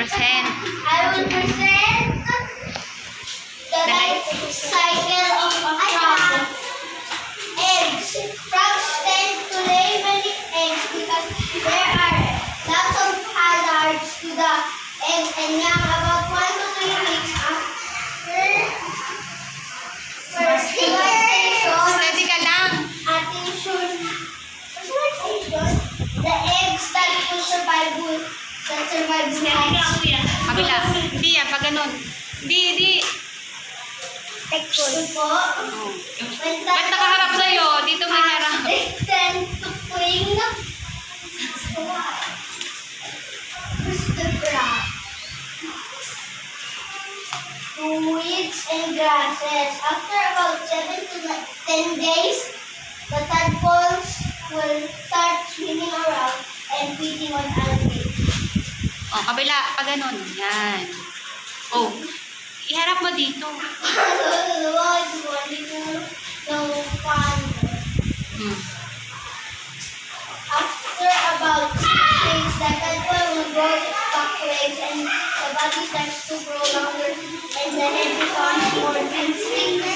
present I will present the life cycle of a frog. Eggs. Frogs tend to lay many eggs because there are lots of hazards to the eggs and young about 1 to 3 weeks after fertilization. Steady ka lang. The eggs that will survive Kabila. Hindi yan, pag ganun. Hindi. po. Oh. Ba't nakaharap sa'yo? Dito may harap. They tend to cling to the grass, to weeds and grasses. After about 7 to 10 days, the tadpoles will start swimming around and feeding on algae. Oh, kabila. Pag ganun. Yan. Oh. Iharap mo dito. Hmm. After about 6 days, the tadpole will grow its back legs and the body starts to grow longer and the head becomes more distinct.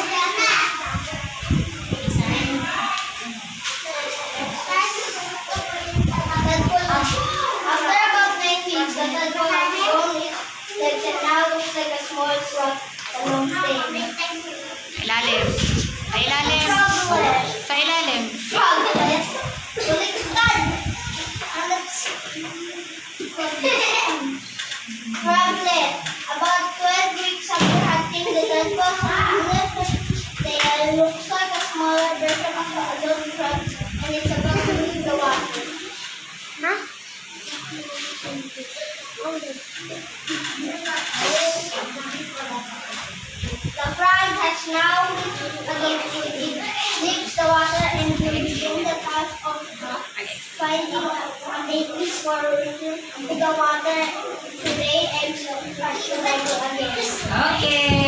After about 9 weeks, the tadpole has grown its legs and now looks like a small frog along tail. Ilalim. Sa ilalim. Sa ilalim. Froglet. Baliktad. Froglet. About 12 weeks after hatching, the tadpole's tail looks like a smaller version of the adult frog and it's about to leave the water. The frog has now reached adulthood. It leaves the water and will begin the task of finding a place for return to the water to lay eggs or survival again. Okay.